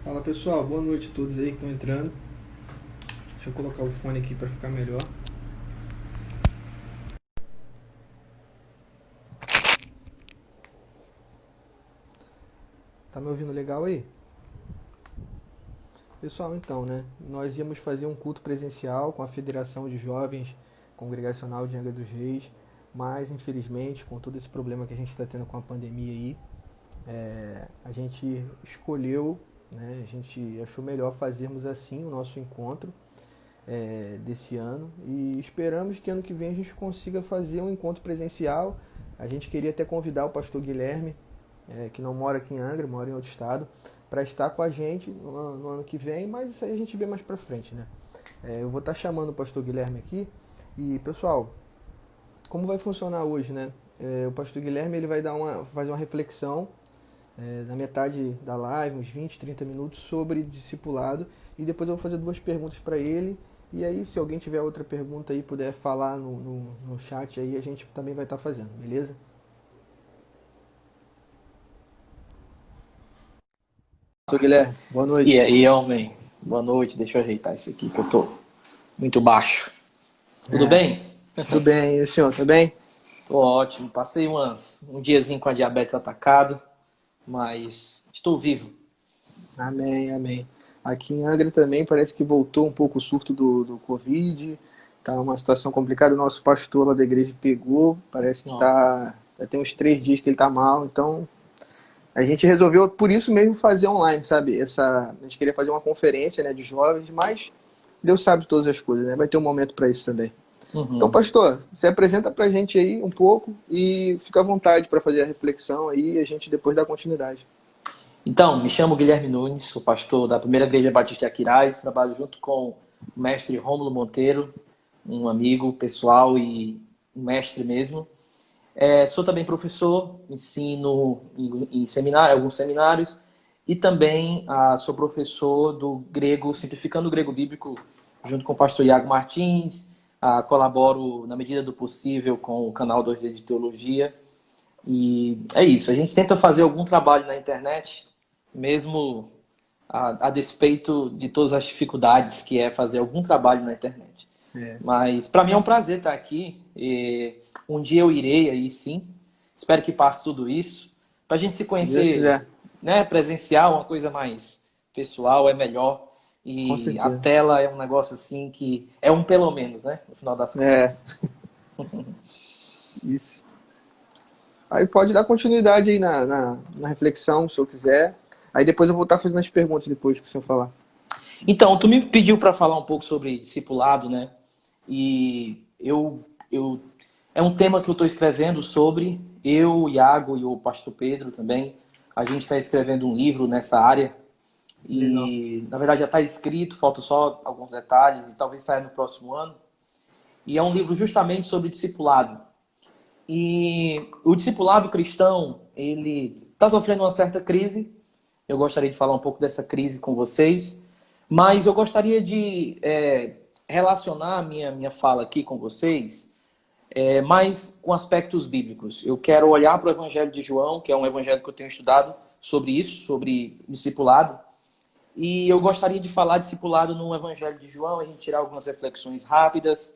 Fala pessoal, boa noite a todos aí que estão entrando. Deixa eu colocar o fone aqui para ficar melhor. Tá me ouvindo legal aí? Pessoal, então, né? Nós íamos fazer um culto presencial com a Federação de Jovens Congregacional de Angra dos Reis, mas infelizmente, com todo esse problema que a gente está tendo com a pandemia aí, a gente escolheu, né? A gente achou melhor fazermos assim o nosso encontro desse ano e esperamos que ano que vem a gente consiga fazer um encontro presencial. A gente queria até convidar o pastor Guilherme, que não mora aqui em Angra, mora em outro estado, para estar com a gente no ano que vem, mas isso aí a gente vê mais para frente, né? Eu vou estar chamando o pastor Guilherme aqui e, pessoal, como vai funcionar hoje, né? O pastor Guilherme ele vai fazer uma reflexão na metade da live, uns 20, 30 minutos, sobre discipulado. E depois eu vou fazer duas perguntas para ele. E aí, se alguém tiver outra pergunta aí, puder falar no chat aí, a gente também vai estar fazendo, beleza? Pastor Guilherme, boa E noite. aí, homem? Boa noite. Deixa eu ajeitar isso aqui que eu tô muito baixo. Tudo É, bem? tudo bem, e o senhor, tá bem? Tô ótimo. Passei um diazinho com a diabetes atacado, mas estou vivo. Amém, amém. Aqui em Angra também parece que voltou um pouco o surto do Covid. Tá uma situação complicada. O nosso pastor lá da igreja pegou. Parece que Ó, tá. Já tem uns 3 dias que ele tá mal. Então a gente resolveu, por isso mesmo, fazer online, sabe? A gente queria fazer uma conferência, né, de jovens, mas Deus sabe todas as coisas, né? Vai ter um momento para isso também. Então, uhum. pastor, se apresenta pra gente aí um pouco e fica à vontade para fazer a reflexão aí e a gente depois dá continuidade. Então, me chamo Guilherme Nunes, sou pastor da Primeira Igreja Batista de Aquiraz, trabalho junto com o mestre Rômulo Monteiro, um amigo pessoal e um mestre mesmo. Sou também professor, ensino em seminário, alguns seminários, e também sou professor do grego, simplificando o grego bíblico, junto com o pastor Iago Martins. Colaboro na medida do possível com o canal 2D de Teologia. E é isso, a gente tenta fazer algum trabalho na internet, mesmo a despeito de todas as dificuldades que é fazer algum trabalho na internet. É, Mas para mim é um prazer estar aqui. Um dia eu irei aí, sim. Espero que passe tudo isso. Para a gente se se Deus conhecer, quiser, né, presencial, uma coisa mais pessoal, é melhor. com E a certeza. tela é um negócio assim que é um pelo menos, né? No final das É, contas. isso. Aí pode dar continuidade aí na reflexão, se eu quiser. Aí depois eu vou estar fazendo as perguntas depois que o senhor falar. Então, tu me pediu para falar um pouco sobre discipulado, né? E eu é um tema que eu estou escrevendo sobre. Eu, o Iago e o pastor Pedro também. A gente está escrevendo um livro nessa área. Legal. E, na verdade, já está escrito, faltam só alguns detalhes e talvez saia no próximo ano. E é um livro justamente sobre discipulado. E o discipulado cristão, ele está sofrendo uma certa crise. Eu gostaria de falar um pouco dessa crise com vocês. Mas eu gostaria de relacionar a minha fala aqui com vocês mais com aspectos bíblicos. Eu quero olhar para o Evangelho de João, que é um evangelho que eu tenho estudado sobre isso, sobre discipulado. E eu gostaria de falar discipulado no Evangelho de João, a gente tirar algumas reflexões rápidas.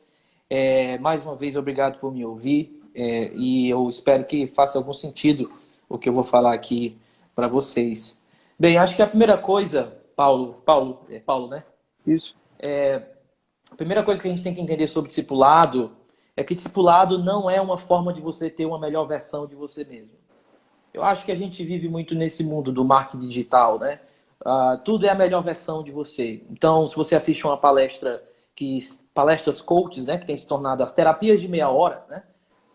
Mais uma vez, obrigado por me ouvir. E eu espero que faça algum sentido o que eu vou falar aqui para vocês. Bem, acho que a primeira coisa, Paulo, né? Isso. A primeira coisa que a gente tem que entender sobre discipulado é que discipulado não é uma forma de você ter uma melhor versão de você mesmo. Eu acho que a gente vive muito nesse mundo do marketing digital, né? Tudo é a melhor versão de você. Então, se você assiste uma palestras coaches, né, que tem se tornado as terapias de meia hora, né?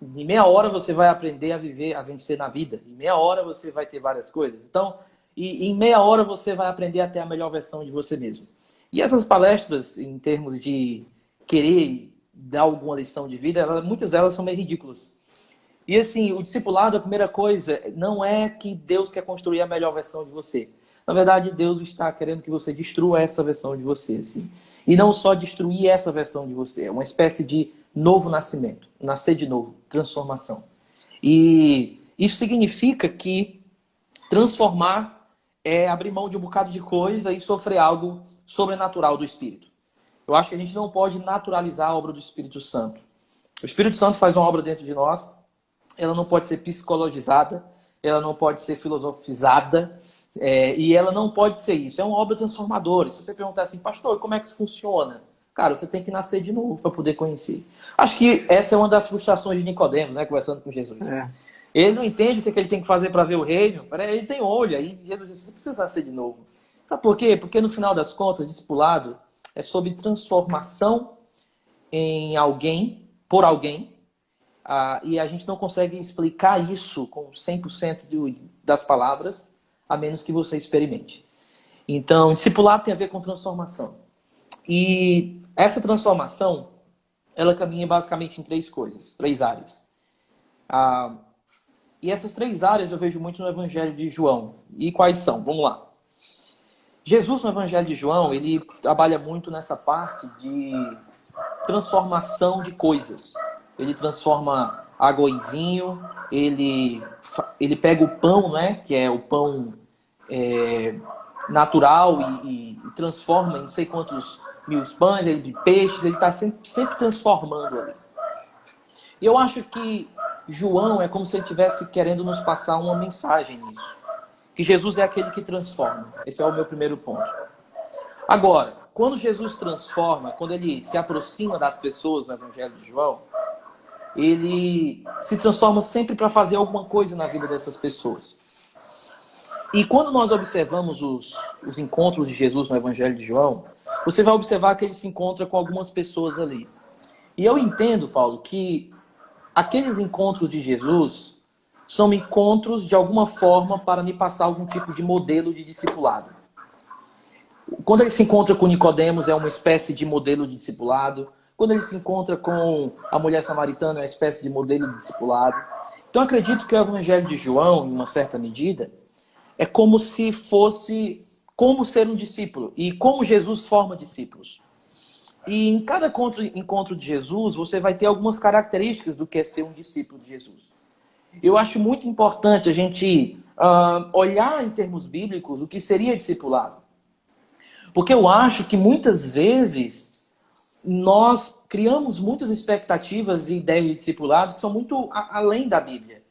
Em meia hora você vai aprender a viver, a vencer na vida. Em meia hora você vai ter várias coisas. Então, em meia hora você vai aprender a ter a melhor versão de você mesmo. E essas palestras, em termos de querer dar alguma lição de vida, muitas delas são meio ridículas. E assim, o discipulado, a primeira coisa, não é que Deus quer construir a melhor versão de você. Na verdade, Deus está querendo que você destrua essa versão de você, assim. E não só destruir essa versão de você, é uma espécie de novo nascimento, nascer de novo, transformação. E isso significa que transformar é abrir mão de um bocado de coisa e sofrer algo sobrenatural do Espírito. Eu acho que a gente não pode naturalizar a obra do Espírito Santo. O Espírito Santo faz uma obra dentro de nós, ela não pode ser psicologizada, ela não pode ser filosofizada, e ela não pode ser isso. É uma obra transformadora. Se você perguntar assim, pastor, como é que isso funciona? Cara, você tem que nascer de novo para poder conhecer. Acho que essa é uma das frustrações de Nicodemos, né, conversando com Jesus. Ele não entende o que ele tem que fazer para ver o reino. Ele tem olho, aí Jesus diz, você precisa nascer de novo. Sabe por quê? Porque no final das contas, discipulado é sobre transformação em alguém, por alguém, e a gente não consegue explicar isso com 100% das palavras, a menos que você experimente. Então, discipulado tem a ver com transformação. E essa transformação, ela caminha basicamente em três coisas, três áreas. E essas três áreas eu vejo muito no Evangelho de João. E quais são? Vamos lá. Jesus, no Evangelho de João, ele trabalha muito nessa parte de transformação de coisas. Ele transforma água em vinho, ele pega o pão, né, que é o pão natural, e transforma em não sei quantos mil pães, de peixes, ele está sempre transformando ali. E eu acho que João é como se ele estivesse querendo nos passar uma mensagem nisso. Que Jesus é aquele que transforma. Esse é o meu primeiro ponto. Agora, quando Jesus transforma, quando ele se aproxima das pessoas no Evangelho de João, ele se transforma sempre para fazer alguma coisa na vida dessas pessoas. E quando nós observamos os encontros de Jesus no Evangelho de João, você vai observar que ele se encontra com algumas pessoas ali. E eu entendo, Paulo, que aqueles encontros de Jesus são encontros, de alguma forma, para me passar algum tipo de modelo de discipulado. Quando ele se encontra com Nicodemos, é uma espécie de modelo de discipulado. Quando ele se encontra com a mulher samaritana, é uma espécie de modelo de discipulado. Então, acredito que o Evangelho de João, em uma certa medida, é como se fosse como ser um discípulo e como Jesus forma discípulos. E em cada encontro de Jesus, você vai ter algumas características do que é ser um discípulo de Jesus. Eu acho muito importante a gente olhar em termos bíblicos o que seria discipulado. Porque eu acho que muitas vezes nós criamos muitas expectativas e ideias de discipulado que são muito além da Bíblia.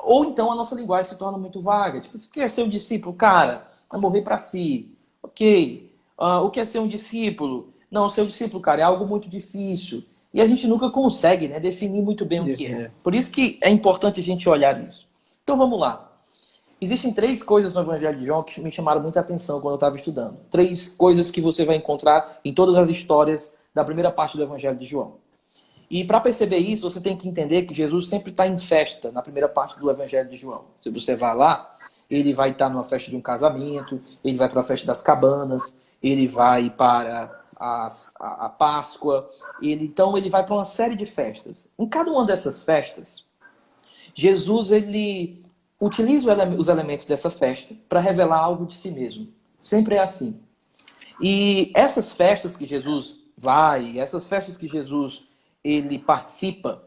Ou então a nossa linguagem se torna muito vaga. Tipo, se quer ser um discípulo, cara, é morrer para si. Ok. O que é ser um discípulo? Não, ser um discípulo, cara, é algo muito difícil. E a gente nunca consegue, né, definir muito bem o que é. Por isso que é importante a gente olhar nisso. Então vamos lá. Existem três coisas no Evangelho de João que me chamaram muita atenção quando eu estava estudando. Três coisas que você vai encontrar em todas as histórias da primeira parte do Evangelho de João. E para perceber isso, você tem que entender que Jesus sempre está em festa na primeira parte do Evangelho de João. Se você vai lá, ele vai estar numa festa de um casamento, ele vai para a festa das cabanas, ele vai para a Páscoa, então ele vai para uma série de festas. Em cada uma dessas festas, Jesus ele utiliza os elementos dessa festa para revelar algo de si mesmo. Sempre é assim. E essas festas que Jesus vai, essas festas que Jesus ele participa,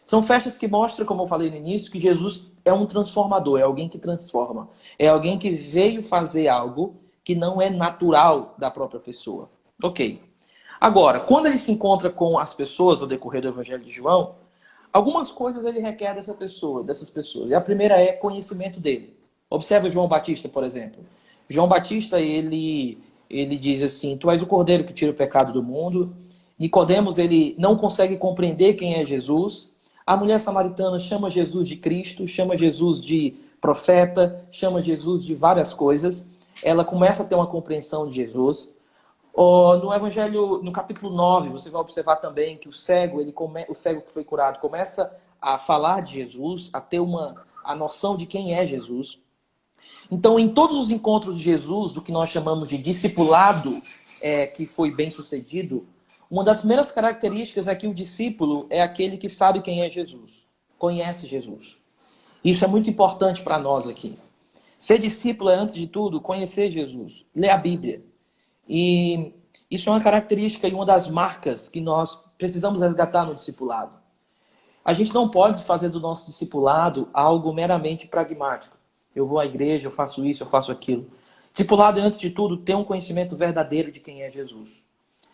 são festas que mostram, como eu falei no início, que Jesus é um transformador, é alguém que transforma. É alguém que veio fazer algo que não é natural da própria pessoa. Ok. Agora, quando ele se encontra com as pessoas ao decorrer do Evangelho de João, algumas coisas ele requer dessas pessoas. E a primeira é conhecimento dele. Observa João Batista, por exemplo. João Batista, ele diz assim, tu és o cordeiro que tira o pecado do mundo. Nicodemos, ele não consegue compreender quem é Jesus. A mulher samaritana chama Jesus de Cristo, chama Jesus de profeta, chama Jesus de várias coisas. Ela começa a ter uma compreensão de Jesus. No Evangelho, no capítulo 9, você vai observar também que o cego que foi curado, começa a falar de Jesus, a ter a noção de quem é Jesus. Então, em todos os encontros de Jesus, do que nós chamamos de discipulado, que foi bem sucedido, uma das primeiras características é que o discípulo é aquele que sabe quem é Jesus, conhece Jesus. Isso é muito importante para nós aqui. Ser discípulo é, antes de tudo, conhecer Jesus, ler a Bíblia. E isso é uma característica e uma das marcas que nós precisamos resgatar no discipulado. A gente não pode fazer do nosso discipulado algo meramente pragmático. Eu vou à igreja, eu faço isso, eu faço aquilo. Discipulado é, antes de tudo, ter um conhecimento verdadeiro de quem é Jesus.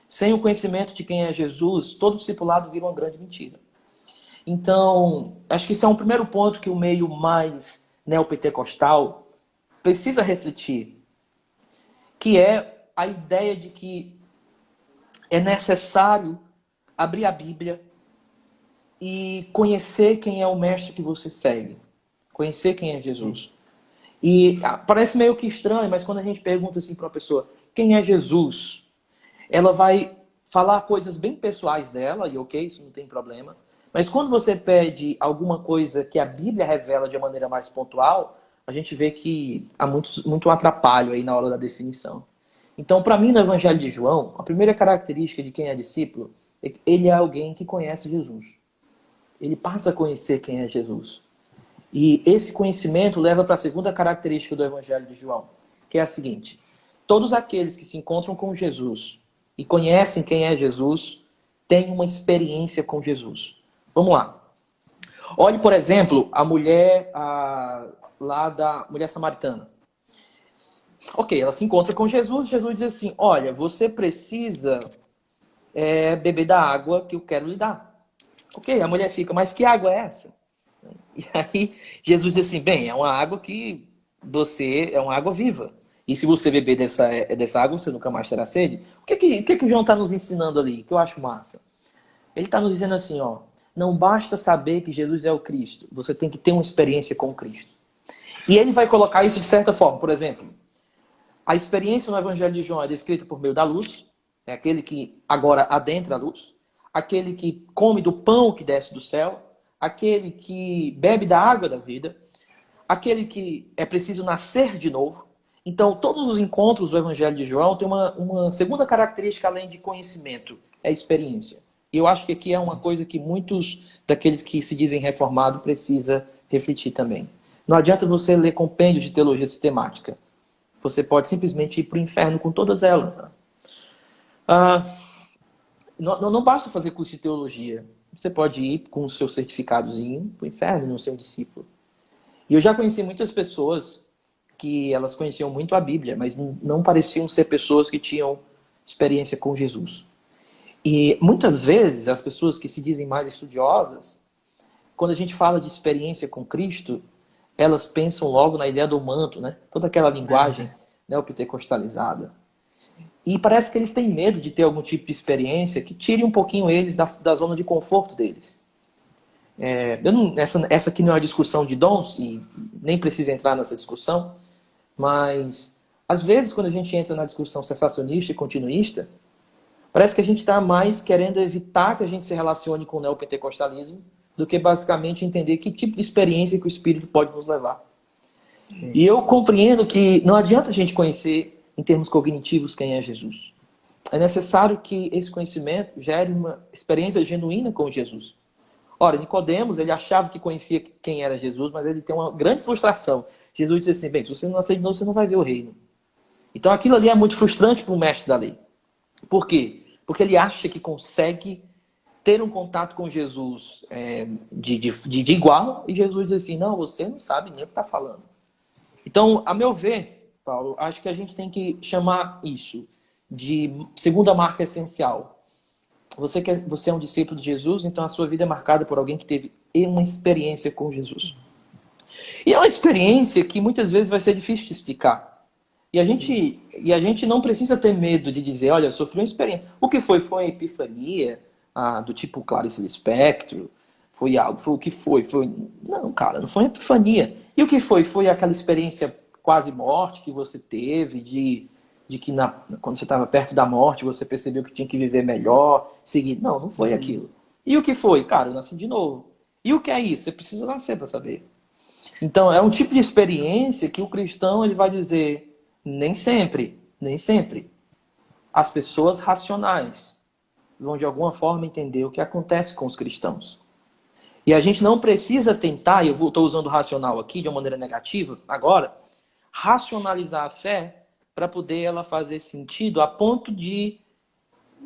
Sem o conhecimento de quem é Jesus, todo discipulado vira uma grande mentira. Então, acho que esse é um primeiro ponto que o meio mais neopentecostal precisa refletir, que é a ideia de que é necessário abrir a Bíblia e conhecer quem é o mestre que você segue. Conhecer quem é Jesus. E parece meio que estranho, mas quando a gente pergunta assim para uma pessoa, quem é Jesus? Ela vai falar coisas bem pessoais dela, e ok, isso não tem problema. Mas quando você pede alguma coisa que a Bíblia revela de uma maneira mais pontual, a gente vê que há muito atrapalho aí na hora da definição. Então, para mim, no Evangelho de João, a primeira característica de quem é discípulo é que ele é alguém que conhece Jesus. Ele passa a conhecer quem é Jesus. E esse conhecimento leva para a segunda característica do Evangelho de João, que é a seguinte: todos aqueles que se encontram com Jesus e conhecem quem é Jesus têm uma experiência com Jesus. Vamos lá. Olhe, por exemplo, a mulher lá da mulher samaritana. Ok, ela se encontra com Jesus. Jesus diz assim: olha, você precisa beber da água que eu quero lhe dar. Ok, a mulher fica, mas que água é essa? E aí Jesus diz assim: bem, é uma água que é uma água viva. E se você beber dessa água, você nunca mais terá sede. O que o João está nos ensinando ali, que eu acho massa? Ele está nos dizendo assim, ó, não basta saber que Jesus é o Cristo, você tem que ter uma experiência com Cristo. E ele vai colocar isso de certa forma. Por exemplo, a experiência no Evangelho de João é descrita por meio da luz, é aquele que agora adentra a luz, aquele que come do pão que desce do céu, aquele que bebe da água da vida, aquele que é preciso nascer de novo. Então, todos os encontros do Evangelho de João têm uma segunda característica além de conhecimento, é experiência. E eu acho que aqui é uma coisa que muitos daqueles que se dizem reformados precisa refletir também. Não adianta você ler compêndios de teologia sistemática. Você pode simplesmente ir para o inferno com todas elas. Não basta fazer curso de teologia. Você pode ir com o seu certificadozinho para o inferno, não ser um discípulo. E eu já conheci muitas pessoas que elas conheciam muito a Bíblia, mas não pareciam ser pessoas que tinham experiência com Jesus. E muitas vezes as pessoas que se dizem mais estudiosas, quando a gente fala de experiência com Cristo, elas pensam logo na ideia do manto, né? Toda aquela linguagem neopentecostalizada. E parece que eles têm medo de ter algum tipo de experiência que tire um pouquinho eles da zona de conforto deles. Essa aqui não é uma discussão de dons, e nem precisa entrar nessa discussão, mas às vezes quando a gente entra na discussão cessacionista e continuista, parece que a gente está mais querendo evitar que a gente se relacione com o neopentecostalismo do que basicamente entender que tipo de experiência que o Espírito pode nos levar. Sim. E eu compreendo que não adianta a gente conhecer em termos cognitivos quem é Jesus. É necessário que esse conhecimento gere uma experiência genuína com Jesus. Ora, Nicodemos, ele achava que conhecia quem era Jesus, mas ele tem uma grande frustração. Jesus disse assim: bem, se você não nascer de novo, você não vai ver o reino. Então aquilo ali é muito frustrante para o mestre da lei. Por quê? Porque ele acha que consegue ter um contato com Jesus de igual, e Jesus diz assim: não, você não sabe nem o que está falando. Então, a meu ver, Paulo, acho que a gente tem que chamar isso de segunda marca essencial. Você é um discípulo de Jesus, então a sua vida é marcada por alguém que teve uma experiência com Jesus. E é uma experiência que muitas vezes vai ser difícil de explicar. E a gente não precisa ter medo de dizer: olha, eu sofri uma experiência. O que foi? Foi uma epifania do tipo Clarice Lispector? Foi algo? Foi o que foi? Não, cara, não foi uma epifania. E o que foi? Foi aquela experiência quase morte que você teve, de que quando você estava perto da morte, você percebeu que tinha que viver melhor, seguir. Não foi aquilo. E o que foi? Cara, eu nasci de novo. E o que é isso? Você precisa nascer para saber. Então, é um tipo de experiência que o cristão ele vai dizer: nem sempre. As pessoas racionais vão de alguma forma entender o que acontece com os cristãos. E a gente não precisa tentar, e eu estou usando o racional aqui de uma maneira negativa agora, racionalizar a fé para poder ela fazer sentido a ponto de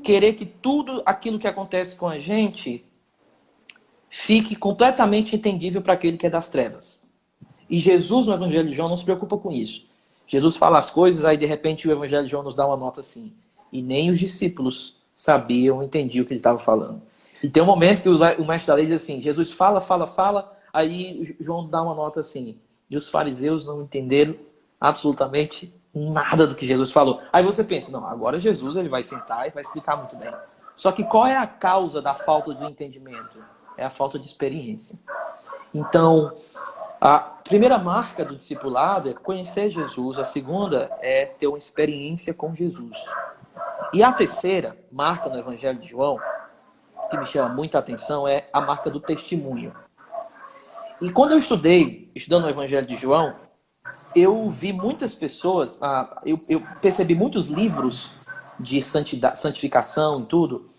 querer que tudo aquilo que acontece com a gente fique completamente entendível para aquele que é das trevas. E Jesus, no Evangelho de João, não se preocupa com isso. Jesus fala as coisas, aí de repente o Evangelho de João nos dá uma nota assim. E nem os discípulos sabiam, entendiam o que ele estava falando. E tem um momento que o mestre da lei diz assim, Jesus fala, fala, fala, aí João dá uma nota assim. E os fariseus não entenderam absolutamente nada do que Jesus falou. Aí você pensa, não, agora Jesus ele vai sentar e vai explicar muito bem. Só que qual é a causa da falta do entendimento? É a falta de experiência. Então, a primeira marca do discipulado é conhecer Jesus. A segunda é ter uma experiência com Jesus. E a terceira marca no Evangelho de João, que me chama muita atenção, é a marca do testemunho. E quando eu estudando o Evangelho de João, eu vi muitas pessoas, eu percebi muitos livros de santificação e tudo,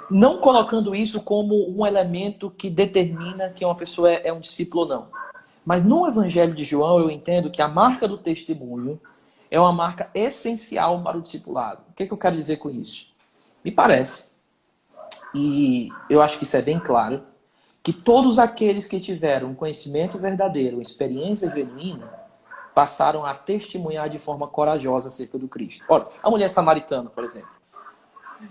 não colocando isso como um elemento que determina que uma pessoa é um discípulo ou não. Mas no Evangelho de João eu entendo que a marca do testemunho é uma marca essencial para o discipulado. O que eu quero dizer com isso? Me parece, e eu acho que isso é bem claro, que todos aqueles que tiveram um conhecimento verdadeiro, uma experiência genuína, passaram a testemunhar de forma corajosa acerca do Cristo. Olha, a mulher samaritana, por exemplo.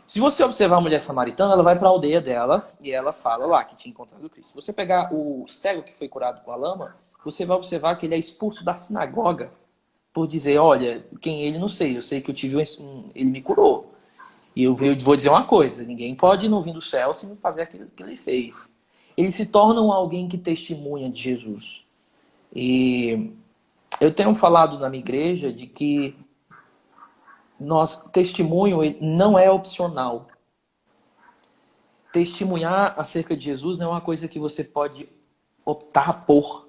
Se você observar a mulher samaritana, ela vai para a aldeia dela e ela fala lá que tinha encontrado o Cristo. Se você pegar o cego que foi curado com a lama, você vai observar que ele é expulso da sinagoga por dizer, olha, quem ele não sei, eu sei que eu tive ele me curou. E eu vou dizer uma coisa, ninguém pode não vir do céu se não fazer aquilo que ele fez. Eles se tornam alguém que testemunha de Jesus. E eu tenho falado na minha igreja de que testemunho não é opcional. Testemunhar acerca de Jesus não é uma coisa que você pode optar por.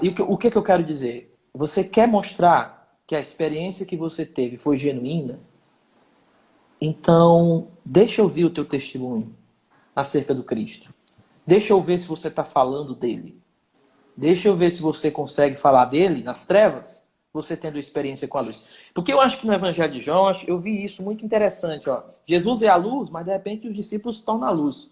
E o que eu quero dizer? Você quer mostrar que a experiência que você teve foi genuína? Então, deixa eu ouvir o teu testemunho acerca do Cristo. Deixa eu ver se você está falando dele. Deixa eu ver se você consegue falar dele nas trevas, você tendo experiência com a luz. Porque eu acho que no Evangelho de João, eu vi isso muito interessante. Ó. Jesus é a luz, mas de repente os discípulos se tornam a luz.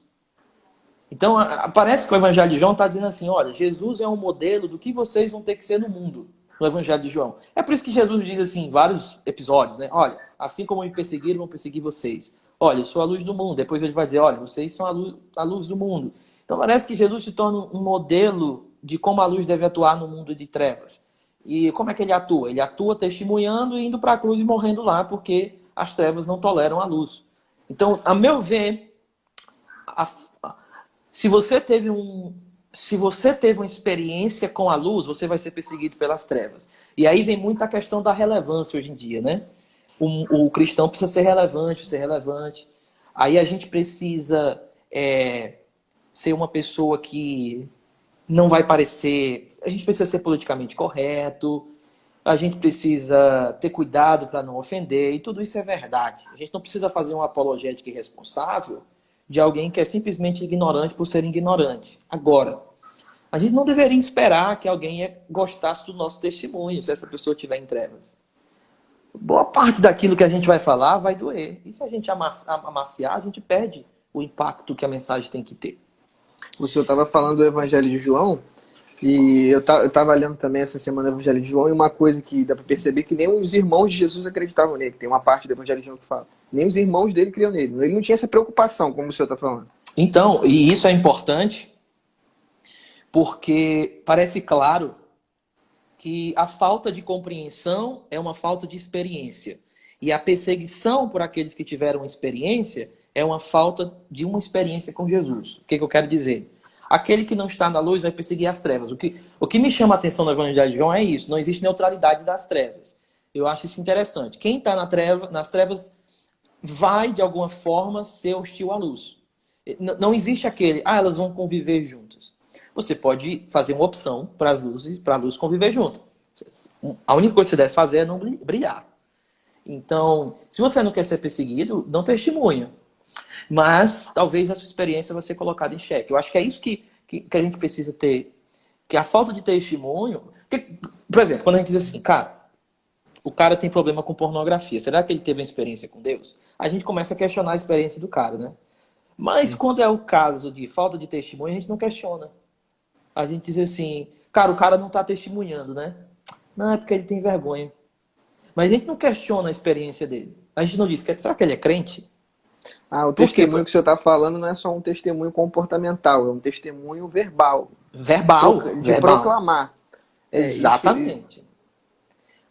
Então, parece que o Evangelho de João está dizendo assim, olha, Jesus é um modelo do que vocês vão ter que ser no mundo, no Evangelho de João. É por isso que Jesus diz assim, em vários episódios, né? Olha, assim como me perseguiram, vão perseguir vocês. Olha, eu sou a luz do mundo. Depois ele vai dizer, olha, vocês são a luz do mundo. Então, parece que Jesus se torna um modelo de como a luz deve atuar no mundo de trevas. E como é que ele atua? Ele atua testemunhando e indo para a cruz e morrendo lá, porque as trevas não toleram a luz. Então, a meu ver, se você teve uma experiência com a luz, você vai ser perseguido pelas trevas. E aí vem muito a questão da relevância hoje em dia, né? O cristão precisa ser relevante. Aí a gente precisa ser uma pessoa que não vai parecer... A gente precisa ser politicamente correto, a gente precisa ter cuidado para não ofender, e tudo isso é verdade. A gente não precisa fazer uma apologética irresponsável de alguém que é simplesmente ignorante por ser ignorante. Agora, a gente não deveria esperar que alguém gostasse do nosso testemunho, se essa pessoa estiver em trevas. Boa parte daquilo que a gente vai falar vai doer. E se a gente amaciar, a gente perde o impacto que a mensagem tem que ter. O senhor estava falando do Evangelho de João, e eu estava lendo também essa semana o Evangelho de João, e uma coisa que dá para perceber que nem os irmãos de Jesus acreditavam nele. Tem uma parte do Evangelho de João que fala. Nem os irmãos dele criam nele. Ele não tinha essa preocupação, como o senhor está falando. Então, e isso é importante, porque parece claro que a falta de compreensão é uma falta de experiência. E a perseguição por aqueles que tiveram experiência é uma falta de uma experiência com Jesus. O que eu quero dizer? Aquele que não está na luz vai perseguir as trevas. O que me chama a atenção no Evangelho de João é isso. Não existe neutralidade das trevas. Eu acho isso interessante. Quem está nas trevas vai, de alguma forma, ser hostil à luz. Não existe aquele, elas vão conviver juntas. Você pode fazer uma opção para a luz conviver junto. A única coisa que você deve fazer é não brilhar. Então, se você não quer ser perseguido, não testemunha. Mas talvez a sua experiência vai ser colocada em xeque. Eu acho que é isso que a gente precisa ter. Que a falta de testemunho... por exemplo, quando a gente diz assim, o cara tem problema com pornografia. Será que ele teve uma experiência com Deus? A gente começa a questionar a experiência do cara, né? Mas quando é o caso de falta de testemunho, a gente não questiona. A gente diz assim, o cara não está testemunhando, né? Não, é porque ele tem vergonha. Mas a gente não questiona a experiência dele. A gente não diz, será que ele é crente? O Por quê? testemunho que o senhor está falando não é só um testemunho comportamental, é um testemunho verbal, Verbal, de verbal. proclamar. Exatamente.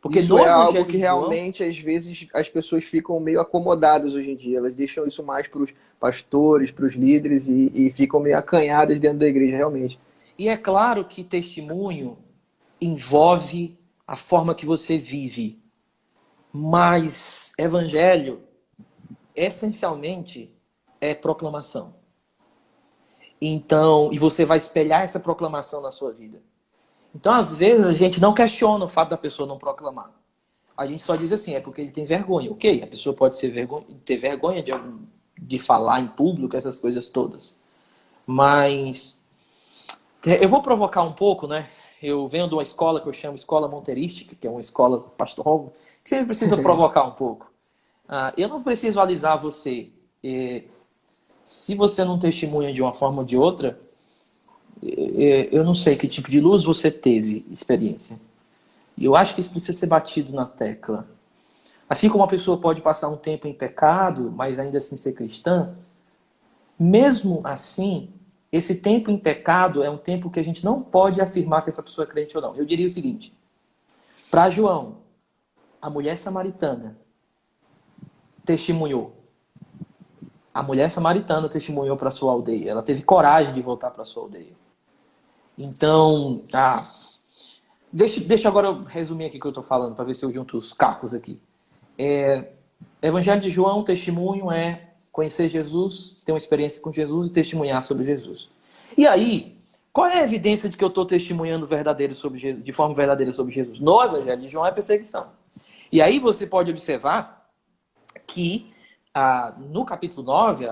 Porque Isso no é algo Evangelho que de João, realmente, às vezes, as pessoas ficam meio acomodadas hoje em dia. Elas deixam isso mais para os pastores, para os líderes e ficam meio acanhadas dentro da igreja, realmente. e é claro que testemunho envolve a forma que você vive, mas evangelho, essencialmente, é proclamação. Então, e você vai espelhar essa proclamação na sua vida. Então, às vezes, a gente não questiona o fato da pessoa não proclamar. A gente só diz assim, é porque ele tem vergonha. Ok, a pessoa pode ter vergonha de falar em público, essas coisas todas. Mas eu vou provocar um pouco, né? Eu venho de uma escola que eu chamo Escola Monterística, que é uma escola pastoral, que sempre precisa provocar um pouco. Eu não preciso alisar você. Se você não testemunha de uma forma ou de outra, eu não sei que tipo de luz você teve experiência. E eu acho que isso precisa ser batido na tecla. Assim como a pessoa pode passar um tempo em pecado, mas ainda assim ser cristã, mesmo assim, esse tempo em pecado é um tempo que a gente não pode afirmar que essa pessoa é crente ou não. Eu diria o seguinte, para João, a mulher samaritana testemunhou. A mulher samaritana testemunhou para sua aldeia. Ela teve coragem de voltar para sua aldeia. Então, deixa agora eu resumir aqui o que eu estou falando, para ver se eu junto os cacos aqui. Evangelho de João, testemunho é conhecer Jesus, ter uma experiência com Jesus e testemunhar sobre Jesus. E aí, qual é a evidência de que eu estou testemunhando verdadeiro sobre Jesus, de forma verdadeira sobre Jesus? No Evangelho de João é perseguição. E aí você pode observar que no capítulo 9,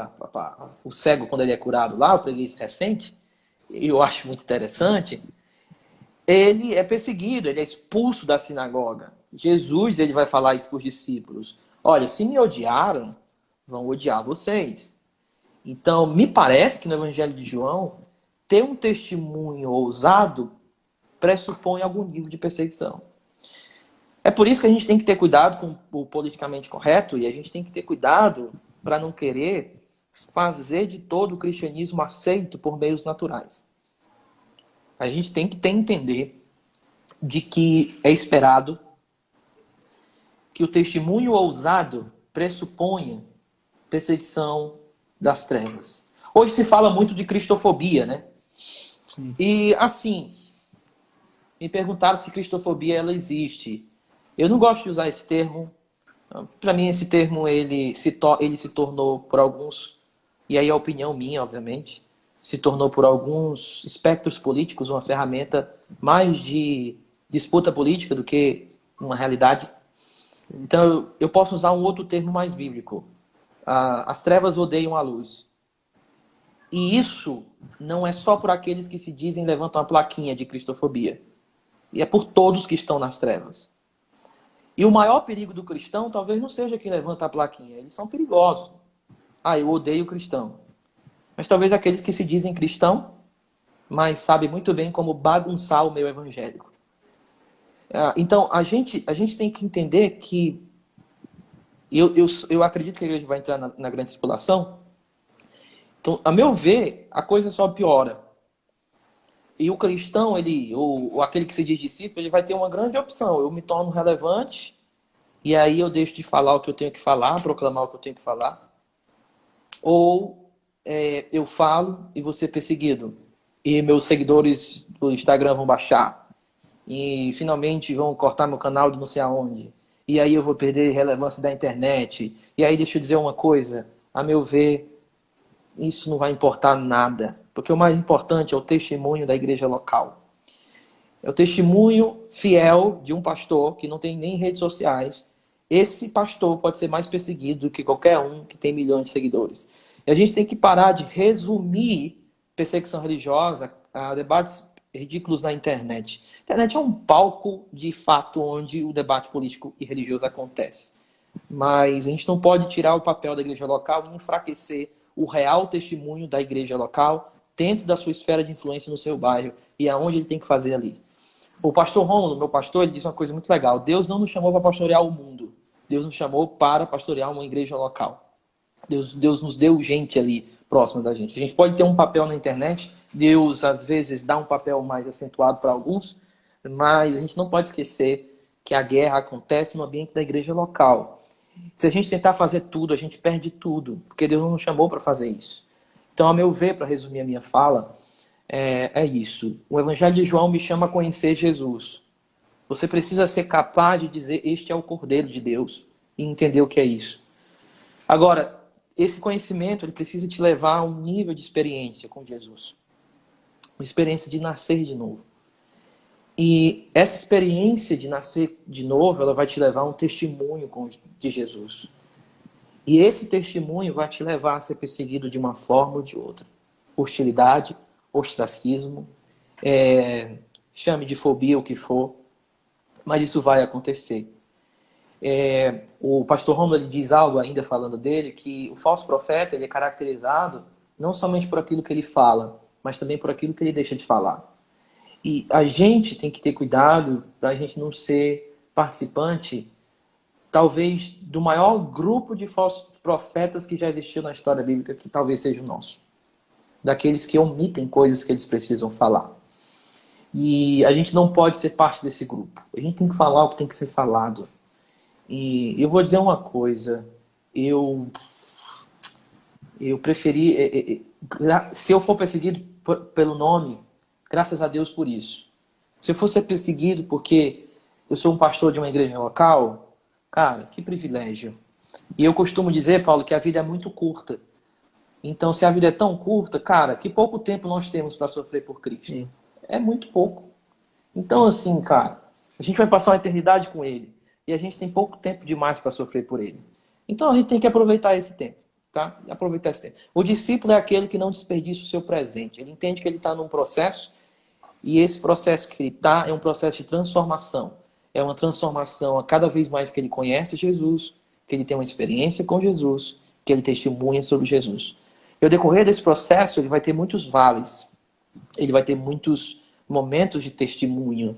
o cego, quando ele é curado lá, eu preguei isso recente, e eu acho muito interessante, ele é perseguido, ele é expulso da sinagoga. Jesus, ele vai falar isso para os discípulos. Olha, se me odiaram, vão odiar vocês. Então, me parece que no Evangelho de João, ter um testemunho ousado pressupõe algum nível de perseguição. É por isso que a gente tem que ter cuidado com o politicamente correto e a gente tem que ter cuidado para não querer fazer de todo o cristianismo aceito por meios naturais. A gente tem que entender de que é esperado que o testemunho ousado pressuponha perseguição das trevas. Hoje se fala muito de cristofobia, né? Sim. E assim, me perguntaram se cristofobia ela existe. Eu não gosto de usar esse termo. Para mim esse termo ele se tornou por alguns, e aí é a opinião minha, obviamente, se tornou por alguns espectros políticos uma ferramenta mais de disputa política do que uma realidade. Então eu posso usar um outro termo mais bíblico. As trevas odeiam a luz. E isso não é só por aqueles que se dizem levantam a plaquinha de cristofobia. E é por todos que estão nas trevas. E o maior perigo do cristão talvez não seja quem levanta a plaquinha. Eles são perigosos. Eu odeio o cristão. Mas talvez aqueles que se dizem cristão, mas sabem muito bem como bagunçar o meio evangélico. Então, a gente tem que entender que eu acredito que a igreja vai entrar na grande tribulação. Então, a meu ver, a coisa só piora. E o cristão, ou aquele que se diz discípulo, ele vai ter uma grande opção. Eu me torno relevante e aí eu deixo de falar o que eu tenho que falar, proclamar o que eu tenho que falar. Ou eu falo e vou ser perseguido. E meus seguidores do Instagram vão baixar. E finalmente vão cortar meu canal de não sei aonde. E aí eu vou perder relevância da internet. E aí deixa eu dizer uma coisa. A meu ver, isso não vai importar nada. Porque o mais importante é o testemunho da igreja local. É o testemunho fiel de um pastor que não tem nem redes sociais. Esse pastor pode ser mais perseguido do que qualquer um que tem milhões de seguidores. E a gente tem que parar de resumir perseguição religiosa a debates ridículos na internet. A internet é um palco, de fato, onde o debate político e religioso acontece. Mas a gente não pode tirar o papel da igreja local e enfraquecer o real testemunho da igreja local dentro da sua esfera de influência no seu bairro e aonde ele tem que fazer ali. O pastor Romulo, meu pastor, ele disse uma coisa muito legal. Deus não nos chamou para pastorear o mundo. Deus nos chamou para pastorear uma igreja local. Deus nos deu gente ali próxima da gente. A gente pode ter um papel na internet. Deus, às vezes, dá um papel mais acentuado para alguns. Mas a gente não pode esquecer que a guerra acontece no ambiente da igreja local. Se a gente tentar fazer tudo, a gente perde tudo. Porque Deus não nos chamou para fazer isso. Então, a meu ver, para resumir a minha fala, é isso. O Evangelho de João me chama a conhecer Jesus. Você precisa ser capaz de dizer, este é o Cordeiro de Deus, e entender o que é isso. Agora, esse conhecimento ele precisa te levar a um nível de experiência com Jesus. Uma experiência de nascer de novo. E essa experiência de nascer de novo, ela vai te levar a um testemunho de Jesus. E esse testemunho vai te levar a ser perseguido de uma forma ou de outra. Hostilidade, ostracismo, chame de fobia o que for, mas isso vai acontecer. O pastor Romulo ele diz algo ainda falando dele, que o falso profeta ele é caracterizado não somente por aquilo que ele fala, mas também por aquilo que ele deixa de falar. E a gente tem que ter cuidado para a gente não ser participante, talvez, do maior grupo de falsos profetas que já existiu na história bíblica, que talvez seja o nosso. Daqueles que omitem coisas que eles precisam falar. E a gente não pode ser parte desse grupo. A gente tem que falar o que tem que ser falado. E eu vou dizer uma coisa. Eu preferi... Se eu for perseguido pelo nome, graças a Deus por isso. Se eu for ser perseguido porque eu sou um pastor de uma igreja local, cara, que privilégio. E eu costumo dizer, Paulo, que a vida é muito curta. Então, se a vida é tão curta, cara, que pouco tempo nós temos para sofrer por Cristo. Sim. É muito pouco. Então, assim, cara, a gente vai passar uma eternidade com Ele. E a gente tem pouco tempo demais para sofrer por Ele. Então, a gente tem que aproveitar esse tempo, tá? Aproveitar esse tempo. O discípulo é aquele que não desperdiça o seu presente. Ele entende que ele está num processo e esse processo que ele está é um processo de transformação. É uma transformação a cada vez mais que ele conhece Jesus, que ele tem uma experiência com Jesus, que ele testemunha sobre Jesus. E ao decorrer desse processo, ele vai ter muitos vales. Ele vai ter muitos momentos de testemunho.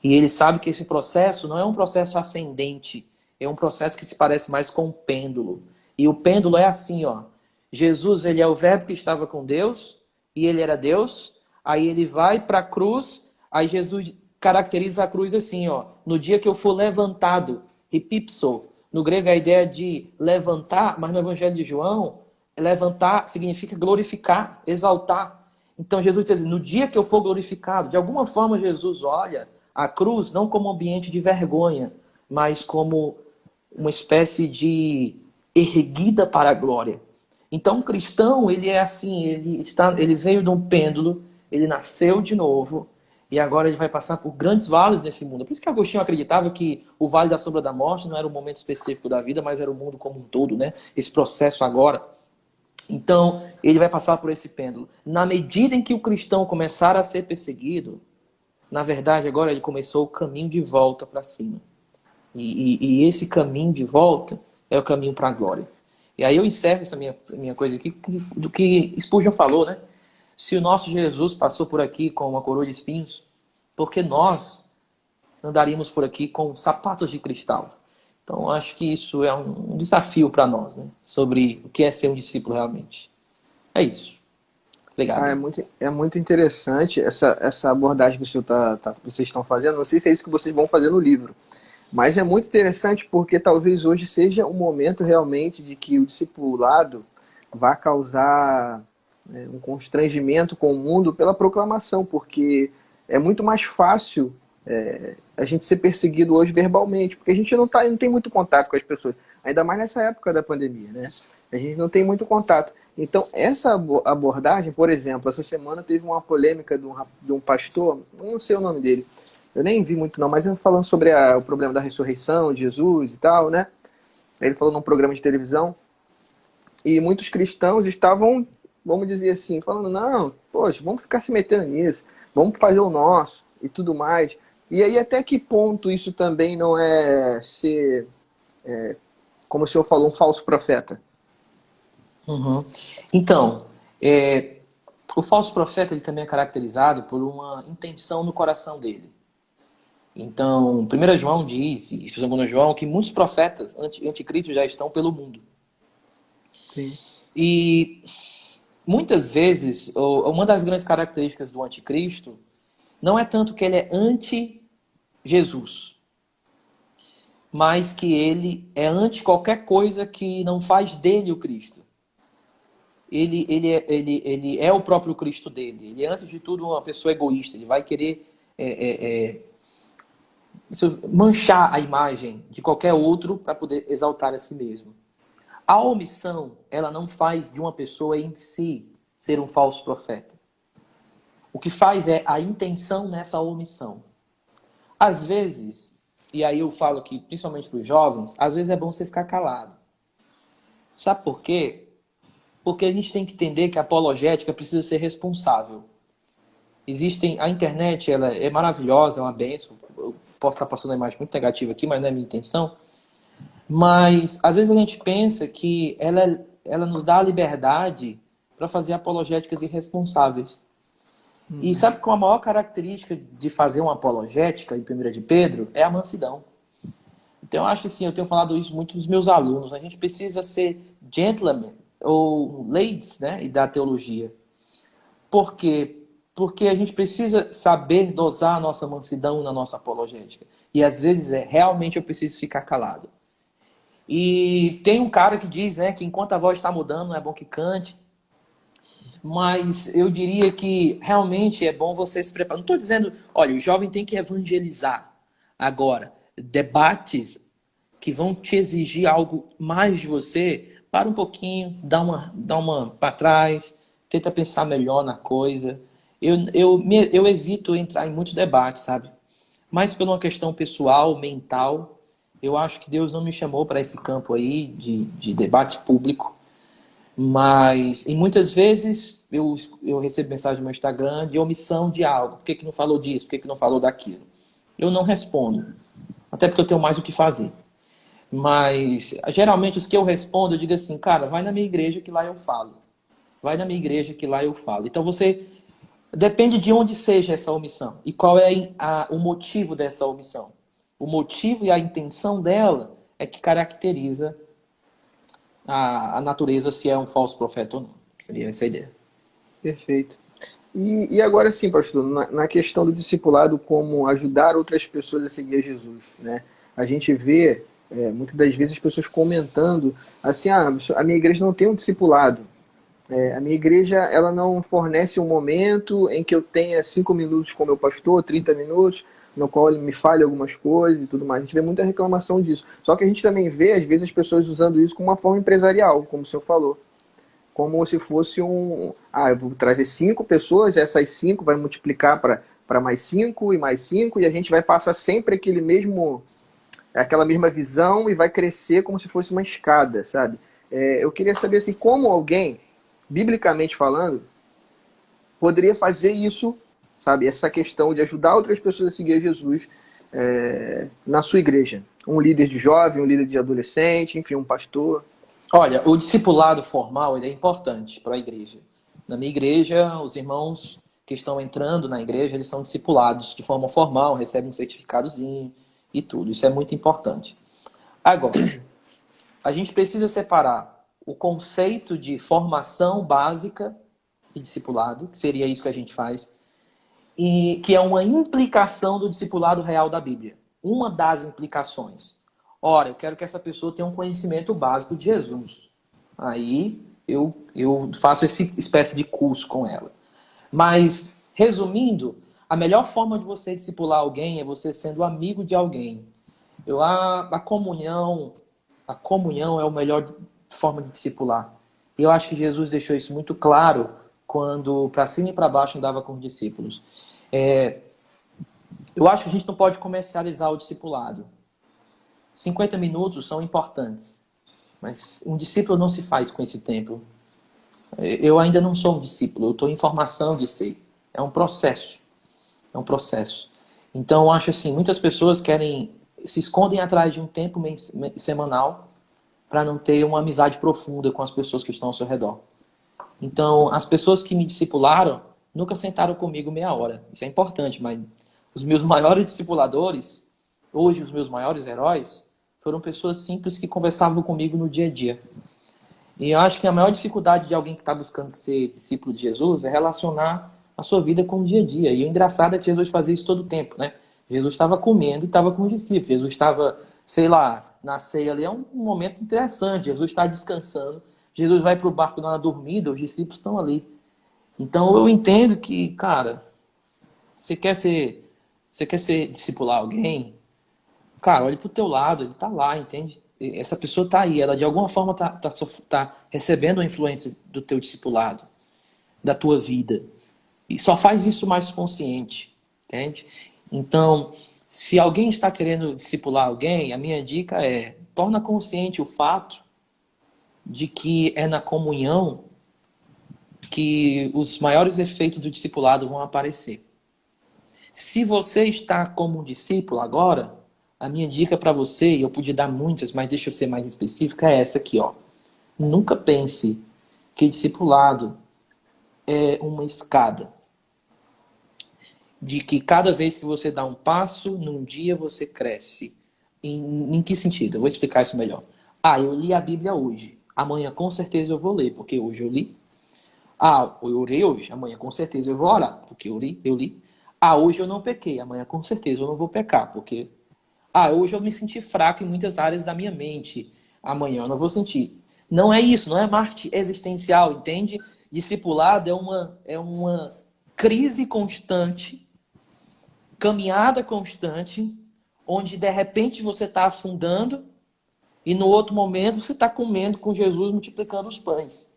E ele sabe que esse processo não é um processo ascendente. É um processo que se parece mais com um pêndulo. E o pêndulo é assim, ó. Jesus, ele é o verbo que estava com Deus, e ele era Deus. Aí ele vai para a cruz, aí Jesus caracteriza a cruz assim, ó. No dia que eu for levantado, epipso. No grego a ideia de levantar, mas no Evangelho de João, levantar significa glorificar, exaltar. Então Jesus diz assim, no dia que eu for glorificado, de alguma forma Jesus olha a cruz não como um ambiente de vergonha, mas como uma espécie de erguida para a glória. Então o cristão, ele é assim, ele veio de um pêndulo, ele nasceu de novo, e agora ele vai passar por grandes vales nesse mundo. Por isso que Agostinho acreditava que o Vale da Sombra da Morte não era um momento específico da vida, mas era o mundo como um todo, né? Esse processo agora. Então, ele vai passar por esse pêndulo. Na medida em que o cristão começar a ser perseguido, na verdade, agora ele começou o caminho de volta para cima. E esse caminho de volta é o caminho para a glória. E aí eu encerro essa minha coisa aqui do que Spurgeon falou, né? Se o nosso Jesus passou por aqui com uma coroa de espinhos, porque nós andaríamos por aqui com sapatos de cristal? Então, acho que isso é um desafio para nós, né? Sobre o que é ser um discípulo realmente. É isso. Obrigado. É muito interessante essa abordagem que vocês estão fazendo. Não sei se é isso que vocês vão fazer no livro, mas é muito interessante porque talvez hoje seja o momento realmente de que o discipulado vá causar um constrangimento com o mundo pela proclamação, porque é muito mais fácil a gente ser perseguido hoje verbalmente, porque a gente não tem muito contato com as pessoas, ainda mais nessa época da pandemia, né? A gente não tem muito contato. Então, essa abordagem, por exemplo, essa semana teve uma polêmica de um pastor, não sei o nome dele, eu nem vi muito não, mas ele falando sobre o problema da ressurreição de Jesus e tal, né? Ele falou num programa de televisão, e muitos cristãos estavam, vamos dizer assim, falando, não, poxa, vamos ficar se metendo nisso, vamos fazer o nosso e tudo mais. E aí, até que ponto isso também não é ser, como o senhor falou, um falso profeta? Uhum. Então, o falso profeta ele também é caracterizado por uma intenção no coração dele. Então, 1 João diz, e 2 João, que muitos profetas anticristos já estão pelo mundo. Sim. E muitas vezes, uma das grandes características do anticristo não é tanto que ele é anti-Jesus, mas que ele é anti qualquer coisa que não faz dele o Cristo. Ele é o próprio Cristo dele. Ele é, antes de tudo, uma pessoa egoísta. Ele vai querer manchar a imagem de qualquer outro para poder exaltar a si mesmo. A omissão, ela não faz de uma pessoa em si ser um falso profeta. O que faz é a intenção nessa omissão. Às vezes, e aí eu falo aqui principalmente para os jovens, às vezes é bom você ficar calado. Sabe por quê? Porque a gente tem que entender que a apologética precisa ser responsável. A internet, ela é maravilhosa, é uma bênção. Eu posso estar passando uma imagem muito negativa aqui, mas não é minha intenção. Mas, às vezes a gente pensa que ela nos dá a liberdade para fazer apologéticas irresponsáveis. E sabe qual a maior característica de fazer uma apologética, em 1 de Pedro, é a mansidão. Então, eu acho assim, eu tenho falado isso muito dos meus alunos, a gente precisa ser gentlemen, ou ladies, né, da teologia. Por quê? Porque a gente precisa saber dosar a nossa mansidão na nossa apologética. E às vezes realmente eu preciso ficar calado. E tem um cara que diz, né, que enquanto a voz está mudando, não é bom que cante. Mas eu diria que realmente é bom você se preparar. Não estou dizendo, olha, o jovem tem que evangelizar. Agora, debates que vão te exigir algo mais de você, para um pouquinho, dá uma para trás, tenta pensar melhor na coisa. Eu evito entrar em muitos debates, sabe? Mas por uma questão pessoal, mental, eu acho que Deus não me chamou para esse campo aí de debate público. Mas, e muitas vezes, eu recebo mensagem no meu Instagram de omissão de algo. Por que não falou disso? Por que não falou daquilo? Eu não respondo. Até porque eu tenho mais o que fazer. Mas, geralmente, os que eu respondo, eu digo assim, cara, vai na minha igreja que lá eu falo. Vai na minha igreja que lá eu falo. Então, você... Depende de onde seja essa omissão. E qual é o motivo dessa omissão. O motivo e a intenção dela é que caracteriza a natureza, se é um falso profeta ou não. Seria essa a ideia. Perfeito. E agora sim, pastor, na questão do discipulado, como ajudar outras pessoas a seguir a Jesus, né? A gente vê, muitas das vezes, as pessoas comentando assim, a minha igreja não tem um discipulado. A minha igreja, ela não fornece um momento em que eu tenha 5 minutos com o meu pastor, 30 minutos, no qual ele me fale algumas coisas e tudo mais. A gente vê muita reclamação disso. Só que a gente também vê, às vezes, as pessoas usando isso como uma forma empresarial, como o senhor falou. Como se fosse eu vou trazer 5 pessoas, essas 5 vai multiplicar para mais 5 e mais 5, e a gente vai passar sempre aquela mesma visão e vai crescer como se fosse uma escada, sabe? Eu queria saber assim, como alguém, biblicamente falando, poderia fazer isso, sabe? Essa questão de ajudar outras pessoas a seguir a Jesus na sua igreja. Um líder de jovem, um líder de adolescente, enfim, um pastor. Olha, o discipulado formal ele é importante para a igreja. Na minha igreja, os irmãos que estão entrando na igreja, eles são discipulados de forma formal, recebem um certificadozinho e tudo. Isso é muito importante. Agora, a gente precisa separar o conceito de formação básica de discipulado, que seria isso que a gente faz, e que é uma implicação do discipulado real da Bíblia. Uma das implicações. Ora, eu quero que essa pessoa tenha um conhecimento básico de Jesus. Aí eu faço essa espécie de curso com ela. Mas, resumindo, a melhor forma de você discipular alguém é você sendo amigo de alguém. A comunhão é a melhor forma de discipular. E eu acho que Jesus deixou isso muito claro quando para cima e para baixo andava com os discípulos. Eu acho que a gente não pode comercializar o discipulado. 50 minutos são importantes, mas um discípulo não se faz com esse tempo. Eu ainda não sou um discípulo, eu estou em formação de ser. É um processo. É um processo. Então, eu acho assim, muitas pessoas se escondem atrás de um tempo semanal para não ter uma amizade profunda com as pessoas que estão ao seu redor. Então, as pessoas que me discipularam nunca sentaram comigo meia hora. Isso é importante, mas Os meus maiores discipuladores, hoje os meus maiores heróis, foram pessoas simples que conversavam comigo no dia a dia. E eu acho que a maior dificuldade de alguém que está buscando ser discípulo de Jesus é relacionar a sua vida com o dia a dia. E o engraçado é que Jesus fazia isso todo o tempo, né? Jesus estava comendo e estava com os discípulos. Jesus estava, sei lá, na ceia ali. É um momento interessante. Jesus está descansando. Jesus vai para o barco na dormida, os discípulos estão ali. Então eu entendo que, cara, você quer ser discipular alguém, cara, olha pro teu lado, ele tá lá, entende? Essa pessoa tá aí, ela de alguma forma tá recebendo a influência do teu discipulado, da tua vida. E só faz isso mais consciente, entende? Então, se alguém está querendo discipular alguém, a minha dica é: torna consciente o fato de que é na comunhão que os maiores efeitos do discipulado vão aparecer. Se você está como um discípulo agora, a minha dica para você, e eu podia dar muitas, mas deixa eu ser mais específica, é essa aqui, ó. Nunca pense que discipulado é uma escada. De que cada vez que você dá um passo, num dia você cresce. Em que sentido? Eu vou explicar isso melhor. Ah, eu li a Bíblia hoje. Amanhã com certeza eu vou ler, porque hoje eu li. Ah, eu orei hoje. Amanhã com certeza eu vou orar, porque eu li. Ah, hoje eu não pequei. Amanhã com certeza eu não vou pecar, porque... Ah, hoje eu me senti fraco em muitas áreas da minha mente. Amanhã eu não vou sentir. Não é isso, não é marketing existencial, entende? Discipulado é uma crise constante, caminhada constante, onde de repente você está afundando e no outro momento você está comendo com Jesus, multiplicando os pães.